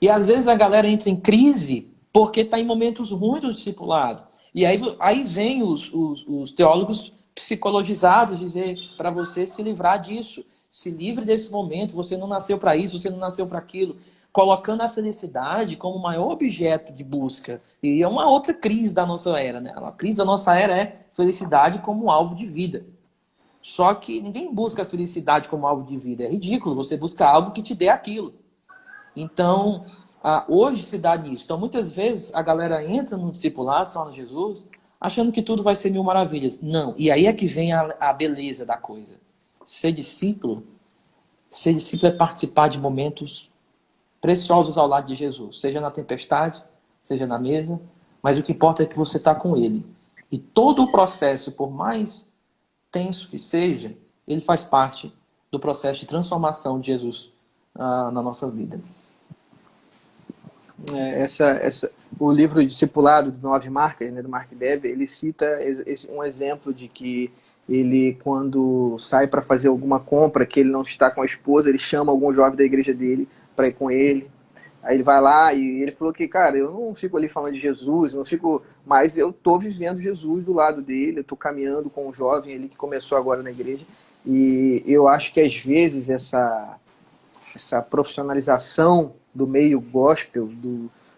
E às vezes a galera entra em crise porque está em momentos ruins do discipulado. E aí vem os teólogos psicologizados dizer para você se livrar disso. Se livre desse momento, você não nasceu para isso, você não nasceu para aquilo. Colocando a felicidade como o maior objeto de busca. E é uma outra crise da nossa era, né? A crise da nossa era é felicidade como alvo de vida. Só que ninguém busca a felicidade como alvo de vida. É ridículo você buscar algo que te dê aquilo. Então, hoje se dá nisso. Então, muitas vezes a galera entra no discipulado, só no Jesus, achando que tudo vai ser mil maravilhas. Não. E aí é que vem a beleza da coisa. Ser discípulo é participar de momentos preciosos ao lado de Jesus. Seja na tempestade, seja na mesa, mas o que importa é que você está com Ele. E todo o processo, por mais tenso que seja, ele faz parte do processo de transformação de Jesus na nossa vida. O livro Discipulado, de 9 marcas, né, do Mark Dever, ele cita um exemplo de que ele, quando sai para fazer alguma compra, que ele não está com a esposa, ele chama algum jovem da igreja dele para ir com ele. Aí ele vai lá e ele falou que, cara, eu não fico ali falando de Jesus, mas eu tô vivendo Jesus do lado dele, eu tô caminhando com um jovem ali que começou agora na igreja. E eu acho que às vezes essa profissionalização do meio gospel,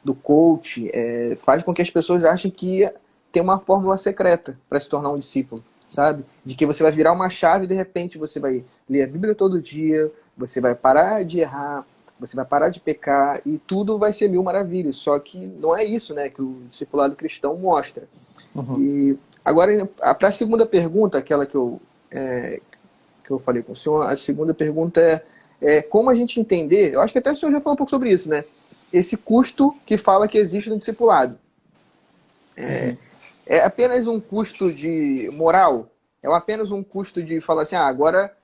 do coach, faz com que as pessoas achem que tem uma fórmula secreta para se tornar um discípulo, sabe? De que você vai virar uma chave e de repente você vai ler a Bíblia todo dia, você vai parar de errar, você vai parar de pecar e tudo vai ser mil maravilhas. Só que não é isso, né, que o discipulado cristão mostra. Uhum. E agora, para a segunda pergunta, aquela que eu falei com o senhor, a segunda pergunta é como a gente entender, eu acho que até o senhor já falou um pouco sobre isso, né? Esse custo que fala que existe no discipulado. É apenas um custo de moral? É apenas um custo de falar assim, agora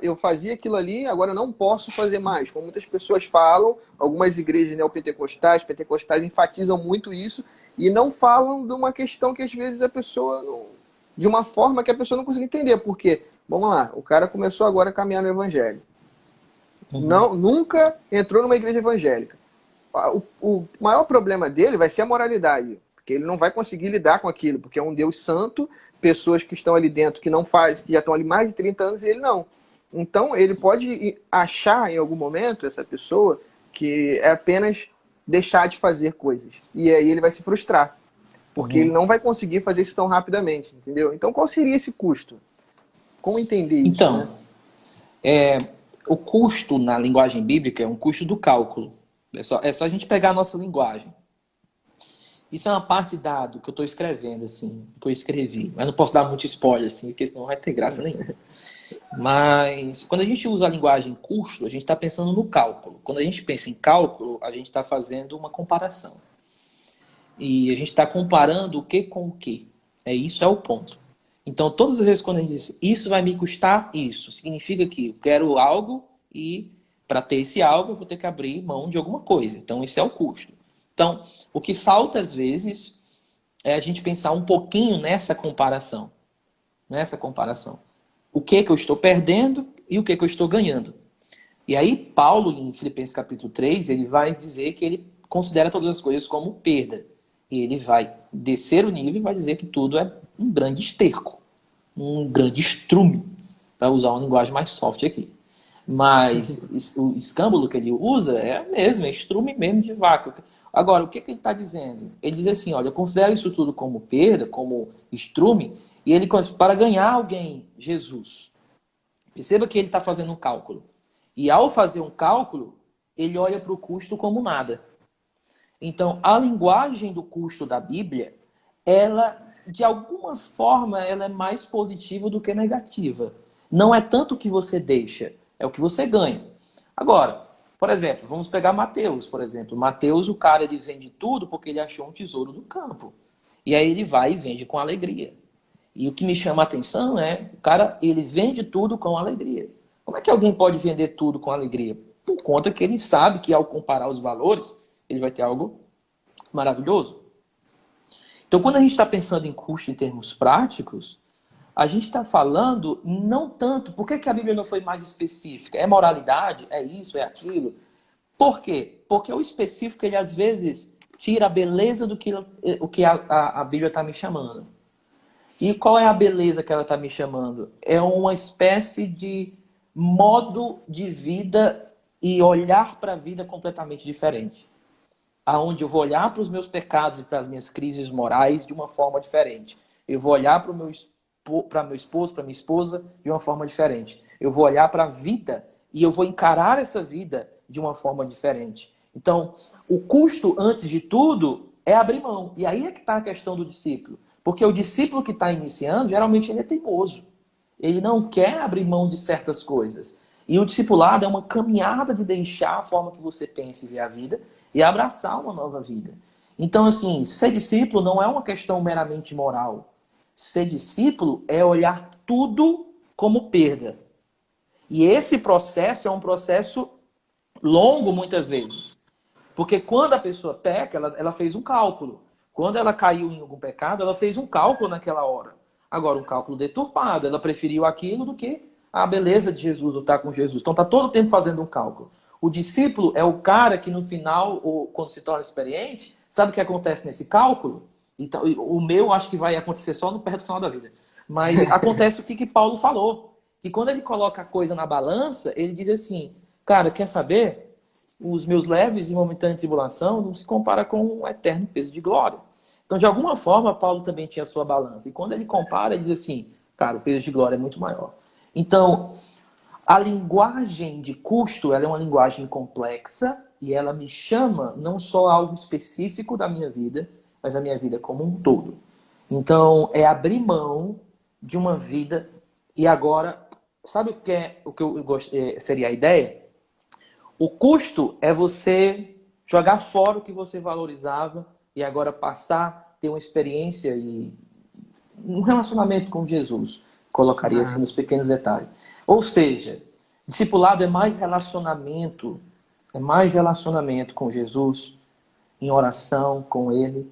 eu fazia aquilo ali, agora eu não posso fazer mais. Como muitas pessoas falam, algumas igrejas neopentecostais, pentecostais enfatizam muito isso e não falam de uma questão que às vezes a pessoa, de uma forma que a pessoa não consegue entender. Porque, vamos lá, o cara começou agora a caminhar no evangelho. Nunca entrou numa igreja evangélica. O maior problema dele vai ser a moralidade, porque ele não vai conseguir lidar com aquilo, porque é um Deus santo, pessoas que estão ali dentro que não fazem, que já estão ali mais de 30 anos e ele não. Então ele pode achar em algum momento, essa pessoa, que é apenas deixar de fazer coisas. E aí ele vai se frustrar, porque ele não vai conseguir fazer isso tão rapidamente, entendeu? Então qual seria esse custo? Como entender isso? Então, né? O custo na linguagem bíblica é um custo do cálculo. É só a gente pegar a nossa linguagem. Isso é uma parte do que eu estou escrevendo, assim, que eu escrevi. Mas não posso dar muito spoiler, assim, porque senão não vai ter graça nenhuma. Mas quando a gente usa a linguagem custo, a gente está pensando no cálculo. Quando a gente pensa em cálculo, a gente está fazendo uma comparação. E a gente está comparando o que com o que. Isso é o ponto. Então, todas as vezes quando a gente diz isso vai me custar isso, significa que eu quero algo e para ter esse algo eu vou ter que abrir mão de alguma coisa. Então, esse é o custo. Então, o que falta às vezes é a gente pensar um pouquinho nessa comparação. Nessa comparação. O que eu estou perdendo e o que eu estou ganhando. E aí, Paulo, em Filipenses capítulo 3, ele vai dizer que ele considera todas as coisas como perda. E ele vai descer o nível e vai dizer que tudo é um grande esterco, um grande estrume, para usar uma linguagem mais soft aqui. Mas o escâmbulo que ele usa é mesmo, é estrume mesmo de vaca. Agora, o que ele está dizendo? Ele diz assim, olha, eu considero isso tudo como perda, como estrume, e ele para ganhar alguém, Jesus. Perceba que ele está fazendo um cálculo. E ao fazer um cálculo, ele olha para o custo como nada. Então, a linguagem do custo da Bíblia, ela, de alguma forma, ela é mais positiva do que negativa. Não é tanto o que você deixa, é o que você ganha. Agora, por exemplo, vamos pegar Mateus, por exemplo. Mateus, o cara, ele vende tudo porque ele achou um tesouro do campo. E aí ele vai e vende com alegria. E o que me chama a atenção é, o cara, ele vende tudo com alegria. Como é que alguém pode vender tudo com alegria? Por conta que ele sabe que ao comparar os valores, ele vai ter algo maravilhoso. Então, quando a gente está pensando em custo em termos práticos, a gente está falando não tanto... Por que a Bíblia não foi mais específica? É moralidade? É isso? É aquilo? Por quê? Porque o específico, ele às vezes tira a beleza do que o que a Bíblia está me chamando. E qual é a beleza que ela está me chamando? É uma espécie de modo de vida e olhar para a vida completamente diferente. Aonde eu vou olhar para os meus pecados e para as minhas crises morais de uma forma diferente. Eu vou olhar para meu esposo, para minha esposa de uma forma diferente. Eu vou olhar para a vida e eu vou encarar essa vida de uma forma diferente. Então, o custo, antes de tudo, é abrir mão. E aí é que está a questão do discípulo. Porque o discípulo que está iniciando, geralmente ele é teimoso. Ele não quer abrir mão de certas coisas. E o discipulado é uma caminhada de deixar a forma que você pensa e vê a vida e abraçar uma nova vida. Então, assim, ser discípulo não é uma questão meramente moral. Ser discípulo é olhar tudo como perda. E esse processo é um processo longo, muitas vezes. Porque quando a pessoa peca, ela fez um cálculo. Quando ela caiu em algum pecado, ela fez um cálculo naquela hora. Agora, um cálculo deturpado. Ela preferiu aquilo do que a beleza de Jesus, ou estar com Jesus. Então, está todo o tempo fazendo um cálculo. O discípulo é o cara que no final, ou quando se torna experiente, sabe o que acontece nesse cálculo? Então, o meu acho que vai acontecer só no perto do final da vida. Mas acontece o que Paulo falou. Que quando ele coloca a coisa na balança, ele diz assim, cara, quer saber? Os meus leves e momentâneos tribulação não se compara com um eterno peso de glória. Então, de alguma forma, Paulo também tinha a sua balança. E quando ele compara, ele diz assim, cara, o peso de glória é muito maior. Então, a linguagem de custo, ela é uma linguagem complexa e ela me chama não só algo específico da minha vida, mas a minha vida como um todo. Então, é abrir mão de uma vida e agora, sabe o que eu seria a ideia? O custo é você jogar fora o que você valorizava e agora passar a ter uma experiência e um relacionamento com Jesus. Colocaria assim nos pequenos detalhes. Ou seja, discipulado é mais relacionamento com Jesus, em oração com Ele,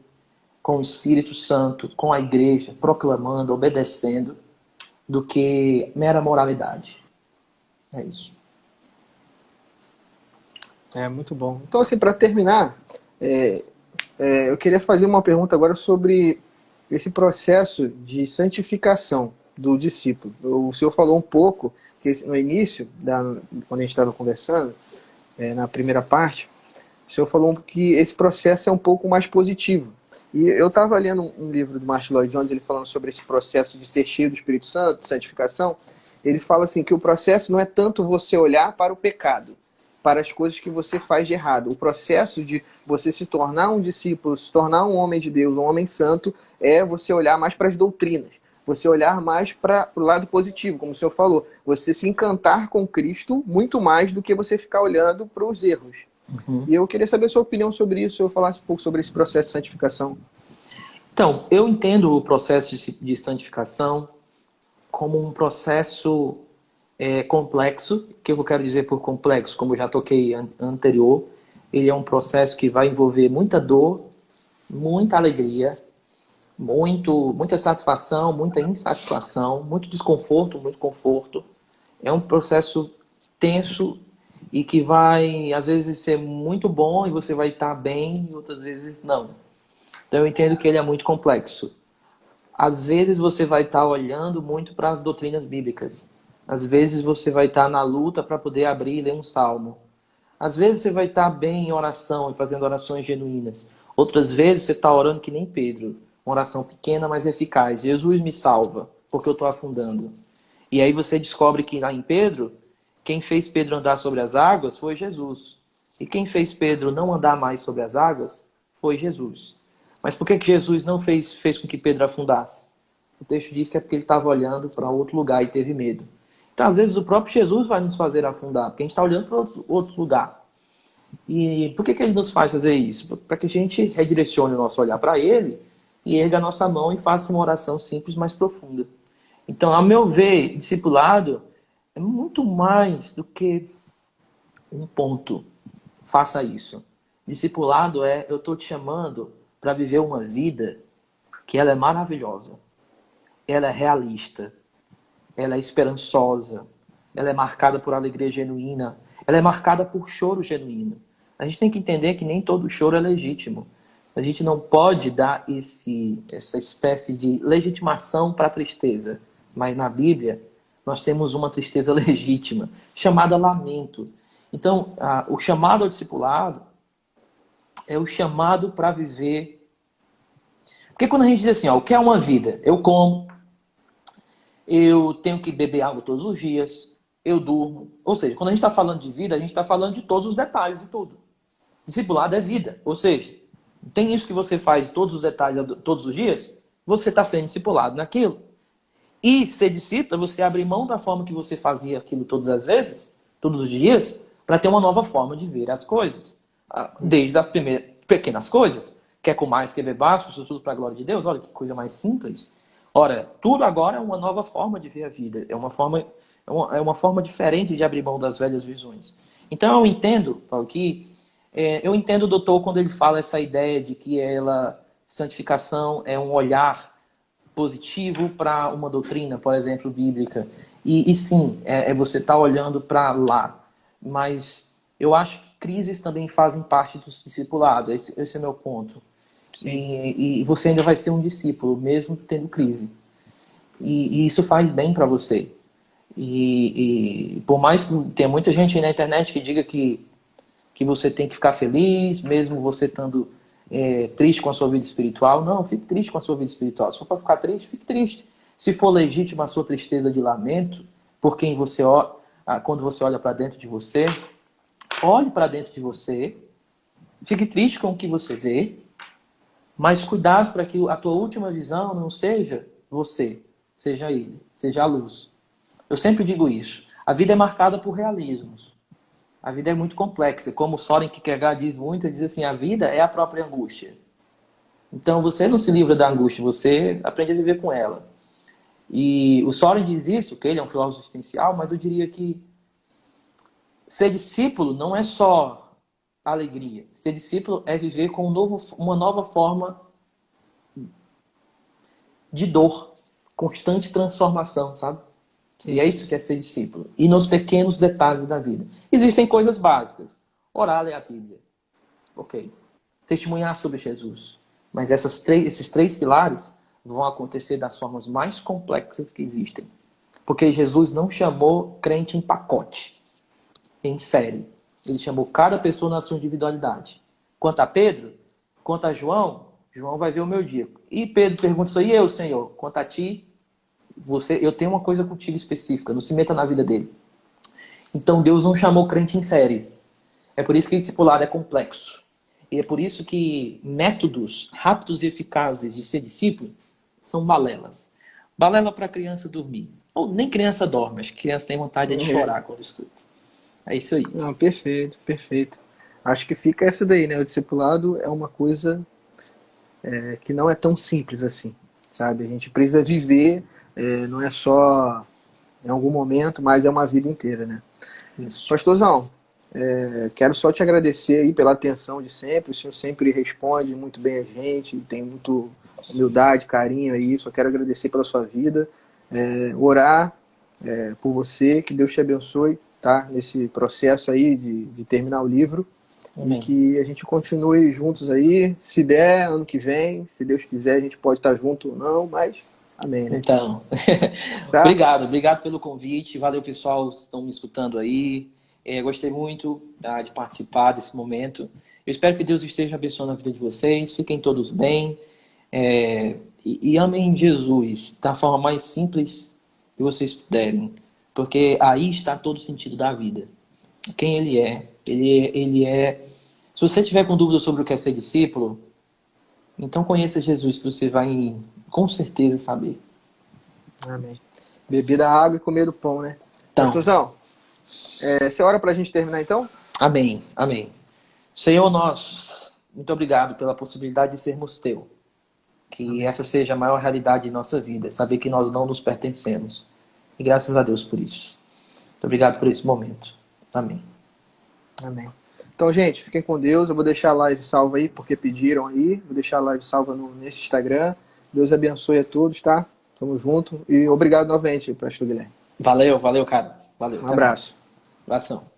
com o Espírito Santo, com a igreja, proclamando, obedecendo, do que mera moralidade. É isso. É muito bom. Então, assim, para terminar, eu queria fazer uma pergunta agora sobre esse processo de santificação do discípulo. O senhor falou um pouco, que no início, quando a gente estava conversando, na primeira parte, o senhor falou que esse processo é um pouco mais positivo. E eu estava lendo um livro do Martin Lloyd Jones, ele falando sobre esse processo de ser cheio do Espírito Santo, de santificação. Ele fala assim que o processo não é tanto você olhar para o pecado, para as coisas que você faz de errado. O processo de você se tornar um discípulo, se tornar um homem de Deus, um homem santo, é você olhar mais para as doutrinas. Você olhar mais para o lado positivo, como o senhor falou. Você se encantar com Cristo muito mais do que você ficar olhando para os erros. E eu queria saber a sua opinião sobre isso, se eu falasse um pouco sobre esse processo de santificação. Então, eu entendo o processo de santificação como um processo complexo. O que eu quero dizer por complexo, como eu já toquei anterior, ele é um processo que vai envolver muita dor, muita alegria, muita satisfação, muita insatisfação, muito desconforto, muito conforto. É um processo tenso e que vai, às vezes, ser muito bom e você vai estar bem e outras vezes não. Então eu entendo que ele é muito complexo. Às vezes você vai estar olhando muito para as doutrinas bíblicas. Às vezes você vai estar na luta para poder abrir e ler um salmo. Às vezes você vai estar bem em oração e fazendo orações genuínas. Outras vezes você está orando que nem Pedro. Uma oração pequena, mas eficaz. Jesus me salva, porque eu estou afundando. E aí você descobre que lá em Pedro, quem fez Pedro andar sobre as águas foi Jesus. E quem fez Pedro não andar mais sobre as águas foi Jesus. Mas por que Jesus não fez com que Pedro afundasse? O texto diz que é porque ele estava olhando para outro lugar e teve medo. Então, às vezes, o próprio Jesus vai nos fazer afundar, porque a gente está olhando para outro lugar. E por que ele nos faz fazer isso? Para que a gente redirecione o nosso olhar para ele e erga a nossa mão e faça uma oração simples, mais profunda. Então, ao meu ver, discipulado é muito mais do que um ponto. Faça isso. Discipulado é, eu estou te chamando para viver uma vida que ela é maravilhosa. Ela é realista. Ela é esperançosa. Ela é marcada por alegria genuína. Ela é marcada por choro genuíno. A gente tem que entender que nem todo choro é legítimo. A gente não pode dar essa espécie de legitimação para a tristeza. Mas na Bíblia, nós temos uma tristeza legítima, chamada lamento. Então, o chamado ao discipulado é o chamado para viver. Porque quando a gente diz assim, ó, o que é uma vida? Eu como, eu tenho que beber água todos os dias, eu durmo. Ou seja, quando a gente está falando de vida, a gente está falando de todos os detalhes e tudo. Discipulado é vida. Ou seja, tem isso que você faz todos os detalhes todos os dias, você está sendo discipulado naquilo. E ser discípulo é você abrir mão da forma que você fazia aquilo todas as vezes, todos os dias, para ter uma nova forma de ver as coisas. Desde as pequenas coisas, quer comer, quer beber, isso tudo para a glória de Deus, olha que coisa mais simples. Ora, tudo agora é uma nova forma de ver a vida, é uma forma diferente de abrir mão das velhas visões. Então eu entendo, Paulo, eu entendo o doutor quando ele fala essa ideia de que santificação é um olhar positivo para uma doutrina, por exemplo, bíblica. E sim, você estar olhando para lá. Mas eu acho que crises também fazem parte do discipulado. Esse é o meu ponto. E você ainda vai ser um discípulo, mesmo tendo crise. E isso faz bem para você. E por mais que tenha muita gente aí na internet que diga que você tem que ficar feliz, mesmo você estando triste com a sua vida espiritual. Não, fique triste com a sua vida espiritual. Se for para ficar triste, fique triste. Se for legítima a sua tristeza de lamento, por quem você quando você olha para dentro de você, olhe para dentro de você, fique triste com o que você vê, mas cuidado para que a tua última visão não seja você, seja ele, seja a luz. Eu sempre digo isso. A vida é marcada por realismos. A vida é muito complexa. Como Soren Kierkegaard diz muito, ele diz assim, a vida é a própria angústia. Então você não se livra da angústia, você aprende a viver com ela. E o Soren diz isso, que ele é um filósofo existencial, mas eu diria que ser discípulo não é só alegria. Ser discípulo é viver com uma nova forma de dor, constante transformação, sabe? Sim. E é isso que é ser discípulo. E nos pequenos detalhes da vida. Existem coisas básicas. Orar, ler a Bíblia. Ok. Testemunhar sobre Jesus. Mas esses três pilares vão acontecer das formas mais complexas que existem. Porque Jesus não chamou crente em pacote, em série. Ele chamou cada pessoa na sua individualidade. Quanto a Pedro, quanto a João, João vai ver o meu dia. E Pedro pergunta isso aí, eu, Senhor, quanto a ti, eu tenho uma coisa contigo específica, não se meta na vida dele. Então Deus não chamou crente em série. É por isso que o discipulado é complexo. E é por isso que métodos rápidos e eficazes de ser discípulo são balelas. Balela para criança dormir. Ou nem criança dorme, acho que criança tem vontade de chorar quando escuta. É isso aí. Não, perfeito, perfeito. Acho que fica essa daí, né? O discipulado é uma coisa que não é tão simples assim, sabe? A gente precisa viver, não é só em algum momento, mas é uma vida inteira, né? Isso. Pastorzão, quero só te agradecer aí pela atenção de sempre. O senhor sempre responde muito bem a gente, tem muito humildade, carinho aí. Só quero agradecer pela sua vida, orar por você, que Deus te abençoe, tá? Nesse processo aí de terminar o livro. Amém. E que a gente continue juntos aí. Se der, ano que vem, se Deus quiser, a gente pode estar junto ou não, mas amém, né? Então, Tá? obrigado pelo convite. Valeu, pessoal, que estão me escutando aí. Gostei muito de participar desse momento. Eu espero que Deus esteja abençoando a vida de vocês. Fiquem todos bem. E amem Jesus da forma mais simples que vocês puderem. Porque aí está todo o sentido da vida. Quem Ele é. Ele é... Se você tiver com dúvida sobre o que é ser discípulo, então conheça Jesus, que você vai com certeza saber. Amém. Beber da água e comer do pão, né? Então, Pastorzão, essa é hora pra gente terminar então? amém, amém. Senhor, nós, muito obrigado pela possibilidade de sermos teu. Que essa seja a maior realidade de nossa vida, saber que nós não nos pertencemos. E graças a Deus por isso. Muito obrigado por esse momento. Amém. Amém. Então, gente, fiquem com Deus. Eu vou deixar a live salva aí, porque pediram aí. Vou deixar a live salva nesse Instagram. Deus abençoe a todos, tá? Tamo junto. E obrigado novamente, pastor Guilherme. Valeu, cara. Valeu. Um abraço. Abração.